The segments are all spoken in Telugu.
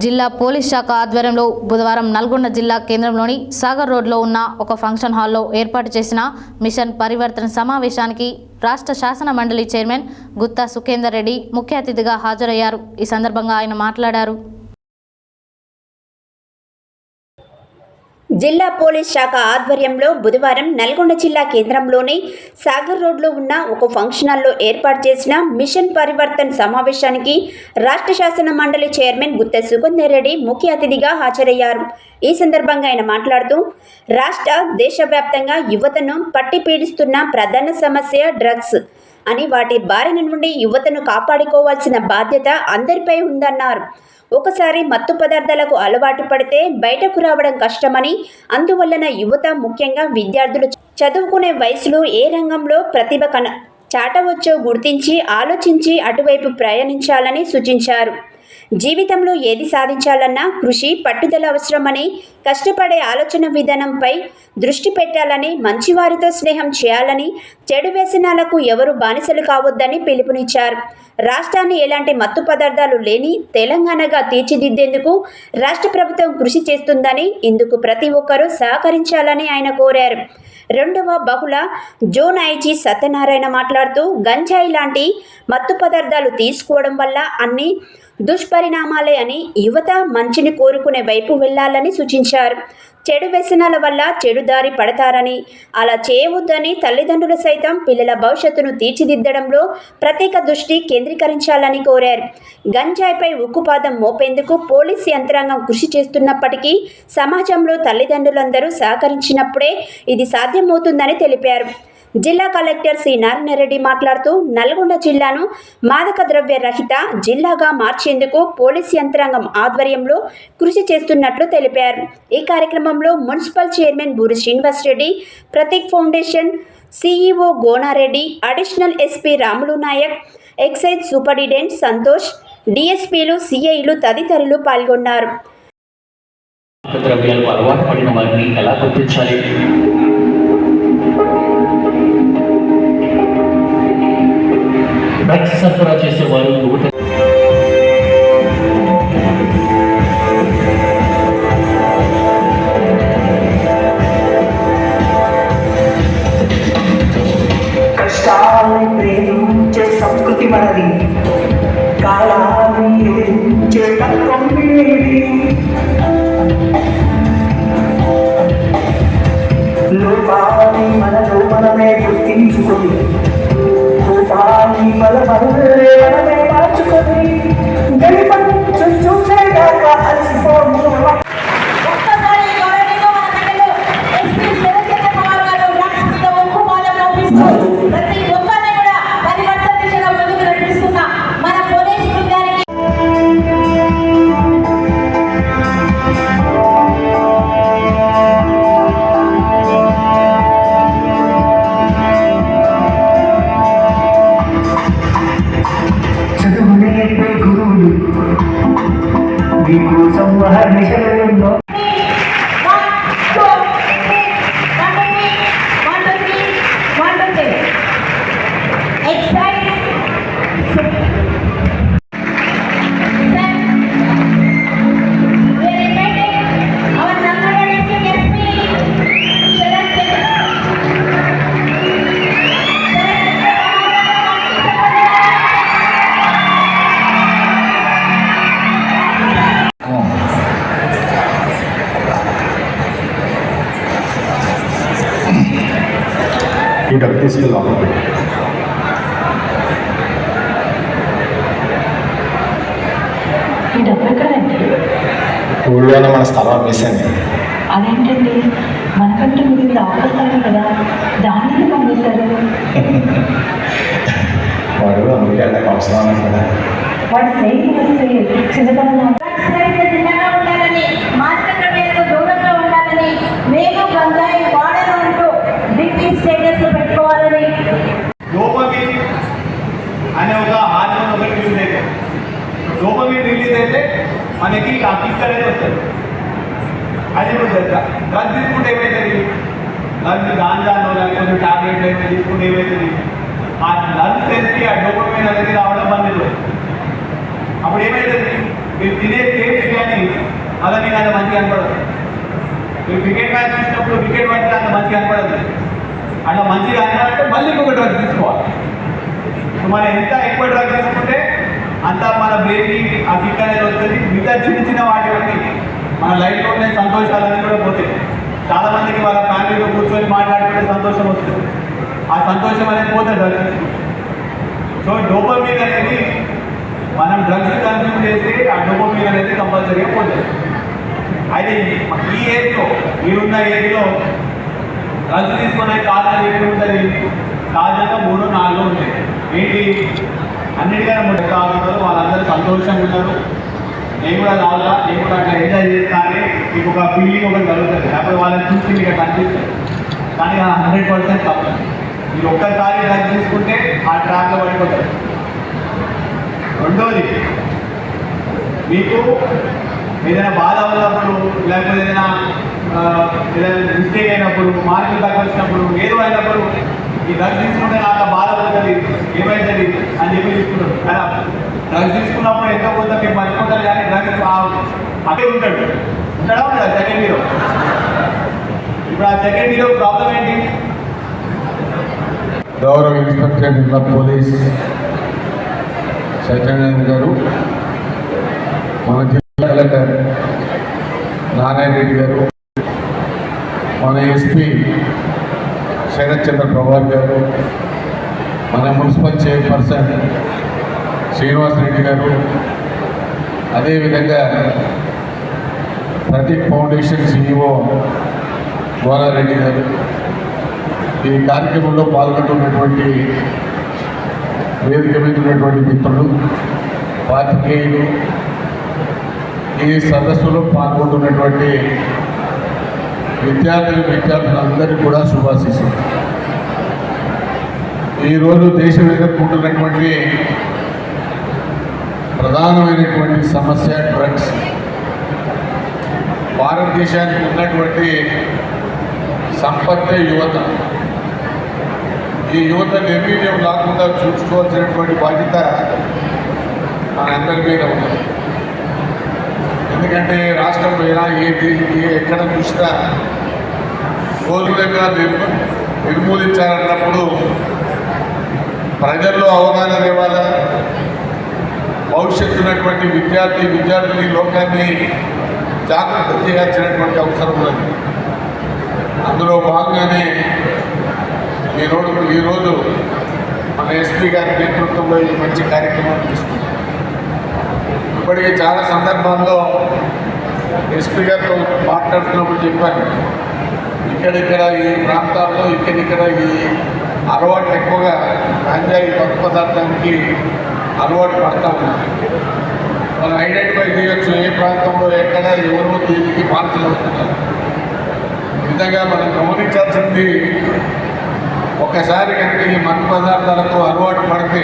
జిల్లా పోలీస్ శాఖ ఆధ్వర్యంలో బుధవారం నల్గొండ జిల్లా కేంద్రంలోని సాగర్ రోడ్లో ఉన్న ఒక ఫంక్షన్ హాల్లో ఏర్పాటు చేసిన మిషన్ పరివర్తన సమావేశానికి రాష్ట్ర శాసన మండలి చైర్మన్ గుత్తా సుఖేందర్ రెడ్డి ముఖ్య అతిథిగా హాజరయ్యారు. ఈ సందర్భంగా ఆయన మాట్లాడారు. జిల్లా పోలీస్ శాఖ ఆధ్వర్యంలో బుధవారం నల్గొండ జిల్లా కేంద్రంలోని సాగర్ రోడ్లో ఉన్న ఒక ఫంక్షన్ హాల్లో ఏర్పాటు చేసిన మిషన్ పరివర్తన్ సమావేశానికి రాష్ట్ర శాసన మండలి చైర్మన్ గుత్తా సుఖేందర్ రెడ్డి ముఖ్య అతిథిగా హాజరయ్యారు. ఈ సందర్భంగా ఆయన మాట్లాడుతూ దేశవ్యాప్తంగా యువతను పట్టి పీడిస్తున్న ప్రధాన సమస్య డ్రగ్స్ అని, వాటి బారిన నుండి యువతను కాపాడుకోవాల్సిన బాధ్యత అందరిపై ఉందన్నారు. ఒకసారి మత్తు పదార్థాలకు అలవాటు పడితే బయటకు రావడం కష్టమని, అందువలన యువత ముఖ్యంగా విద్యార్థులు చదువుకునే వయసులో ఏ రంగంలో ప్రతిభ చాటవచ్చో గుర్తించి ఆలోచించి అటువైపు ప్రయాణించాలని సూచించారు. జీవితంలో ఏది సాధించాలన్నా కృషి పట్టుదల అవసరమని, కష్టపడే ఆలోచన విధానంపై దృష్టి పెట్టాలని, మంచివారితో స్నేహం చేయాలని, చెడు వ్యసనాలకు ఎవరు బానిసలు కావద్దని పిలుపునిచ్చారు. రాష్ట్రాన్ని ఎలాంటి మత్తు పదార్థాలు లేని తెలంగాణగా తీర్చిదిద్దేందుకు రాష్ట్ర ప్రభుత్వం కృషి చేస్తుందని, ఇందుకు ప్రతి ఒక్కరూ సహకరించాలని ఆయన కోరారు. రెండవ బహుళ జోన్ ఐజీ సత్యనారాయణ మాట్లాడుతూ గంజాయి లాంటి మత్తు పదార్థాలు తీసుకోవడం వల్ల అన్ని దుష్పరిణామాలే అని, యువత మంచిని కోరుకునే వైపు వెళ్లాలని సూచించారు. చెడు వ్యసనాల వల్ల చెడు దారి పడతారని, అలా చేయవద్దని తల్లిదండ్రులు సైతం పిల్లల భవిష్యత్తును తీర్చిదిద్దడంలో ప్రత్యేక దృష్టి కేంద్రీకరించాలని కోరారు. గంజాయిపై ఉక్కుపాదం మోపేందుకు పోలీసు యంత్రాంగం కృషి చేస్తున్నప్పటికీ సమాజంలో తల్లిదండ్రులందరూ సహకరించినప్పుడే ఇది సాధ్యమవుతుందని తెలిపారు. జిల్లా కలెక్టర్ సి నారాయణరెడ్డి మాట్లాడుతూ నల్గొండ జిల్లాను మాదక ద్రవ్య రహిత జిల్లాగా మార్చేందుకు పోలీస్ యంత్రాంగం ఆధ్వర్యంలో కృషి చేస్తున్నట్లు తెలిపారు. ఈ కార్యక్రమంలో municipal chairman Boori Srinivasa Reddy, Prateek foundation CEO Gona Reddy, additional SP Ramulu Naik, excise superintendent Santosh, డిఎస్పీలు, సిఐలు తదితరులు పాల్గొన్నారు. డ్రగ్స్ సరఫరా చేసేవారు యువత కష్టాన్ని ప్రేమించే సంస్కృతి మనది, కాలాన్ని ఎదిరించే తత్వం మీది. లోపాన్ని మనలో మనమే గుర్తించుకొని, మనమే మార్చుకొని చూసేదాకా అలసిపోము. ప్రతి ఒక్కరిని కూడా పరివర్తన దిశగా ముందుకు నడిపిస్తున్న మన పోలీసు బృందానికి గురువులు మీకోసం మహర్నిశలో ఈ డబ్బు తీసుకెళ్దాం. ఈ డబ్బు ఎక్కడండి? ఊళ్ళోనే మన స్థలం మిస్ అయింది. అదేంటండి, మనకంటే మీరు ఆపేస్తారు కదా, దాన్ని పంపిస్తారు. వాడు అందుకే అంటే అవసరం కదా. వాడు స్నేహితులు వస్తే చిన్నతనం ఉండాలని, మాత్రమేకు దూరంగా ఉండాలని, మేము గంజాయి వాడను అంటూ డిగ్రీ స్టేటస్ పెట్టుకోవాలని. డోపమిన్ అనే ఒక హార్మోన్ ఒకటి రిలీజ్ అయితే, డోపమిన్ రిలీజ్ అయితే మనకి ఆ కిక్ అనేది వస్తుంది. అది కూడా తెలుసా? డ్రగ్ తీసుకుంటే ఏమవుతుంది? డ్రగ్స్ గాంజానో లేకపోతే టాబ్లెట్ అయితే తీసుకుంటే ఏమవుతుంది? ఆ డ్రగ్ సెన్స్కి ఆ డోపమిన్ అనేది రావడం బంద్. అప్పుడు ఏమవుతుంది? మీరు తినే సేమ్ అలా మీకు అంత మంచిగా కనపడదు. మీరు క్రికెట్ మ్యాచ్ చూసినప్పుడు వికెట్ పడితే అంత మంచిగా కనపడదు. అట్లా మంచిగా కనపడాలంటే మళ్ళీ ఇంకొక డ్రగ్ తీసుకోవాలి. సో మనం ఎంత ఎక్కువ డ్రగ్ తీసుకుంటే అంత మన బ్రెయిన్కి ఆ కిక్ అనేది వస్తుంది. మిగతా చిన్న చిన్న వాటివన్నీ మన లైఫ్లో ఉండే సంతోషాలన్నీ కూడా పోతాయి. చాలామందికి వాళ్ళ ఫ్యామిలీలో కూర్చొని మాట్లాడుకుంటే సంతోషం వస్తుంది. ఆ సంతోషం అనేది పోతుంది డ్రగ్స్. సో డోపమైన్ అనేది మనం డ్రగ్స్ కన్స్యూమ్ చేస్తే ఆ డోపమైన్ అనేది కంపల్సరీగా పోతుంది. అయితే ఈ ఏజ్లో మీరున్న ఏజ్లో డ్రగ్స్ తీసుకునే కారణాలు ఏంటి ఉంటుంది? సహజంగా 3-4 ఉంటాయి. ఏంటి? అన్నిటికన్నా ముందు తాగుతారు, వాళ్ళందరూ సంతోషంగా ఉన్నారు, నేను కూడా తాగుతా, నేను కూడా అట్లా ఎంజాయ్ చేస్తా అని మీకు ఒక ఫీలింగ్ ఒకటి కలుగుతుంది. అప్పుడు వాళ్ళని చూసి మీకు అట్లా అనిపిస్తుంది. కానీ 100% తప్పు. మీరు ఒక్కసారి డ్రగ్స్ తీసుకుంటే ఆ ట్రాక్లో పడిపోతారు. రెండోది, మీకు ఏదైనా బాధ ఉన్నప్పుడు లేకపోతే ఏదైనా మిస్టేక్ అయినప్పుడు, మార్కులు తక్కువ వచ్చినప్పుడు, ఏదో అయినప్పుడు ఈ డ్రగ్స్ తీసుకుంటే నాకు ఆ బాధ ఉంటుంది, ఏమైతుంది అని చెప్పి తీసుకుంటారు. కదా డ్రగ్స్ తీసుకున్నప్పుడు ఎంతో కొంత మీరు మర్చిపోతారు, కానీ డ్రగ్స్ అదే ఉంటాడా ఉంటాడా సెకండ్ హీరో. ఇప్పుడు ఆ సెకండ్ హీరో ప్రాబ్లం ఏంటి? గౌరవ ఇన్స్పెక్టర్ జిల్లా పోలీస్ సత్యనారాయణ గారు, మన జిల్లా కలెక్టర్ నారాయణ రెడ్డి గారు, మన ఎస్పీ శరత్ చంద్ర ప్రభాకర్ గారు, మన మున్సిపల్ చైర్పర్సన్ శ్రీనివాస్ రెడ్డి గారు, అదేవిధంగా ప్రతీక్ ఫౌండేషన్ సిఇఓ గోలారెడ్డి గారు, ఈ కార్యక్రమంలో పాల్గొంటున్నటువంటి వేదిక మీద ఉన్నటువంటి మిత్రులు, పాత్రికేయులు, ఈ సదస్సులో పాల్గొంటున్నటువంటి విద్యార్థులందరికీ కూడా శుభాశీస్సులు. ఈరోజు దేశం ఎదుర్కొంటున్నటువంటి ప్రధానమైనటువంటి సమస్య డ్రగ్స్. భారతదేశానికి ఉన్నటువంటి సంపత్తే యువత. ఈ యువత నిర్వీర్యం కాకుండా చూసుకోవాల్సినటువంటి బాధ్యత మనందరి మీద ఉంది. ఎందుకంటే రాష్ట్రంలో ఎక్కడ చూసినా గోధుమగా నిర్మూలించాలన్నప్పుడు ప్రజల్లో అవగాహన తేవాలా, భవిష్యత్తు ఉన్నటువంటి విద్యార్థులు లోకాన్ని జాగ్రత్త చేయాల్సినటువంటి అవసరం ఉన్నది. అందులో భాగంగానే ఈరోజు మన ఎస్పీ గారి నేతృత్వంలో ఈ మంచి కార్యక్రమాన్ని తీసుకున్నాం. ఇప్పటికీ చాలా సందర్భాల్లో ఎస్పీ గారితో మాట్లాడుతున్నప్పుడు చెప్పాను, ఇక్కడిక్కడ ఈ ప్రాంతాల్లో ఇక్కడిక్కడ ఈ అలవాటు ఎక్కువగా గంజాయి మత్తు పదార్థానికి అలవాటు పడతా ఉన్నారు. మనం ఐడెంటిఫై చేయొచ్చు ఏ ప్రాంతంలో ఎక్కడ ఎవరో దీనికి బాధితులవుతున్నారు. ఈ విధంగా మనం గమనించాల్సింది, ఒకసారి కనుక ఈ మత్తు పదార్థాలకు అలవాటు పడితే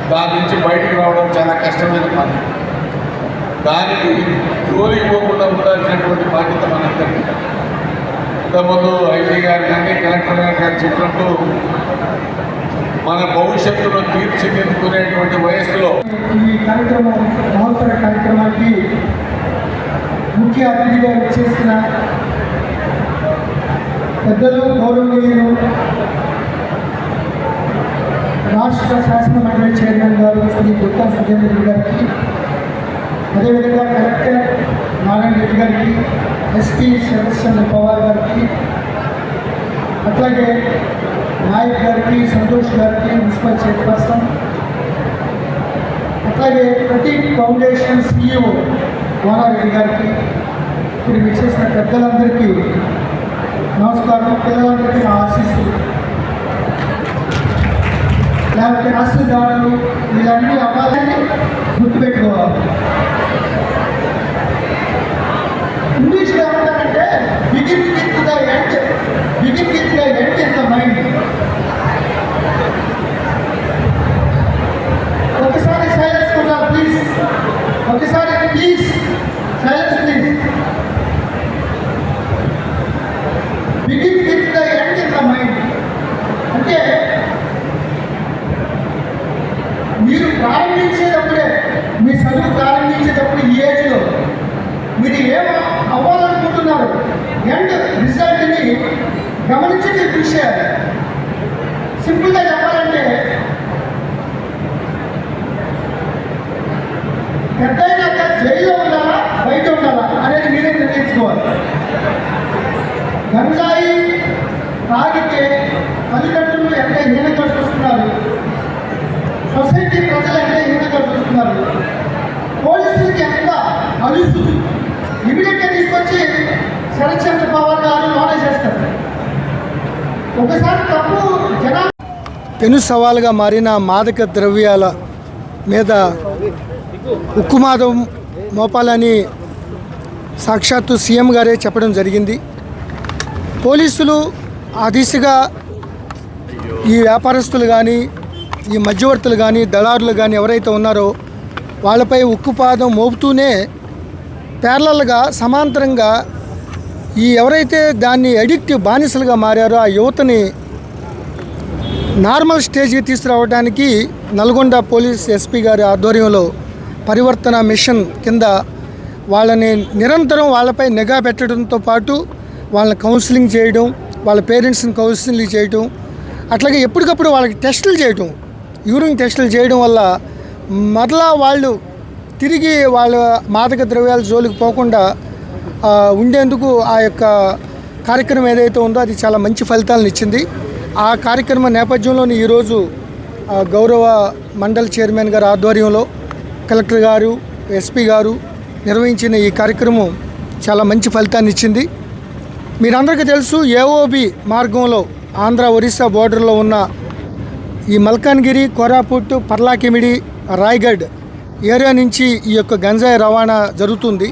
దాని నుంచి బయటికి రావడం చాలా కష్టమైన పని. దానికి జోలికి పోకుండా ఉండాల్సినటువంటి బాధ్యత మనందరికీ. ఇంతకుముందు ఐజీ గారు కానీ కలెక్టర్ గారు చెప్పినట్టు మన భవిష్యత్తులో తీర్చిదిద్దుకునేటువంటి వయస్సులో ఈ కార్యక్రమం మహోత్సవ కార్యక్రమానికి ముఖ్య అతిథిగా చేసిన పెద్దలు, గౌరవనీయులు రాష్ట్ర శాసన మండలి చైర్మన్ గారు శ్రీ గుత్తా సుఖేంద్ర రెడ్డి గారికి, అదేవిధంగా కలెక్టర్ నారాయణ రెడ్డి గారికి, ఎస్పీ శరత్ చంద్ర పవార్ గారికి, అట్లాగే నాయక్ గారికి, సంతోష్ గారికి, మున్సిపల్ చైర్పర్సన్, అట్లాగే ప్రతీక్ ఫౌండేషన్ సిఇఓ గోలారెడ్డి గారికి, ఇప్పుడు విచ్చేసిన పెద్దలందరికీ నమస్కారం. పిల్లలందరికీ నా ఆశీస్సులు. లేకపోతే ఆశీర్వాదాలు ఇవన్నీ అవ్వాలని గుర్తుపెట్టుకోవాలి. ఇంగ్లీష్లో ఏమంటారంటే begin with the end in the mind. ఒకసారి సైలెన్స్ కూడా ప్లీజ్, ఒకసారి please silence please. Begin with the end in the mind అంటే మీరు ప్రారంభించేటప్పుడే, మీ చదువు ప్రారంభించే గమనించి మీరు కృషి చేయాలి. సింపుల్గా చెప్పాలంటే పెద్దయినాక జైల్లో ఉండాలా బయట ఉండాలా అనేది మీరే నిర్ణయించుకోవాలి. గంజాయి తాగితే తల్లిదండ్రులు ఎంత హీనంగా చూస్తున్నారు, సొసైటీ ప్రజలు ఎంత హీనంగా చూస్తున్నారు, పోలీసులకి ఎంత అలుసు. ఇమీడియట్గా తీసుకొచ్చి శరత్చంద్ర పవార్ గారు లోనే చేస్తారు. ఒకసారి తప్పు పెను సవాలుగా మారిన మాదక ద్రవ్యాల మీద ఉక్కుమాదం మోపాలని సాక్షాత్తు సీఎం గారే చెప్పడం జరిగింది. పోలీసులు ఆ దిశగా ఈ వ్యాపారస్తులు కానీ, ఈ మధ్యవర్తులు కానీ, దళారులు కానీ ఎవరైతే ఉన్నారో వాళ్ళపై ఉక్కుపాదం మోపుతూనే ప్యారలల్గా సమాంతరంగా ఈ ఎవరైతే దాన్ని అడిక్టివ్ బానిసలుగా మారారో ఆ యువతని నార్మల్ స్టేజ్కి తీసుకురావడానికి నల్గొండ పోలీస్ ఎస్పీ గారి ఆధ్వర్యంలో పరివర్తన మిషన్ కింద వాళ్ళని నిరంతరం వాళ్ళపై నిఘా పెట్టడంతో పాటు వాళ్ళని కౌన్సిలింగ్ చేయడం, వాళ్ళ పేరెంట్స్ని కౌన్సిలింగ్ చేయడం, అట్లాగే ఎప్పటికప్పుడు వాళ్ళకి టెస్టులు చేయడం, యూరిన్ టెస్టులు చేయడం వల్ల మరలా వాళ్ళు తిరిగి వాళ్ళ మాదక ద్రవ్యాల జోలికి పోకుండా ఉండేందుకు ఆ యొక్క కార్యక్రమం ఏదైతే ఉందో అది చాలా మంచి ఫలితాలను ఇచ్చింది. ఆ కార్యక్రమం నేపథ్యంలోని ఈరోజు గౌరవ మండల్ చైర్మన్ గారి ఆధ్వర్యంలో కలెక్టర్ గారు, ఎస్పీ గారు నిర్వహించిన ఈ కార్యక్రమం చాలా మంచి ఫలితాన్ని ఇచ్చింది. మీరందరికీ తెలుసు, ఏఓబి మార్గంలో ఆంధ్ర ఒరిస్సా బోర్డర్లో ఉన్న ఈ మల్కాన్గిరి, కోరాపుట్, పర్లాకిమిడి, రాయ్గఢ్ ఏరియా నుంచి ఈ యొక్క గంజాయి రవాణా జరుగుతుంది.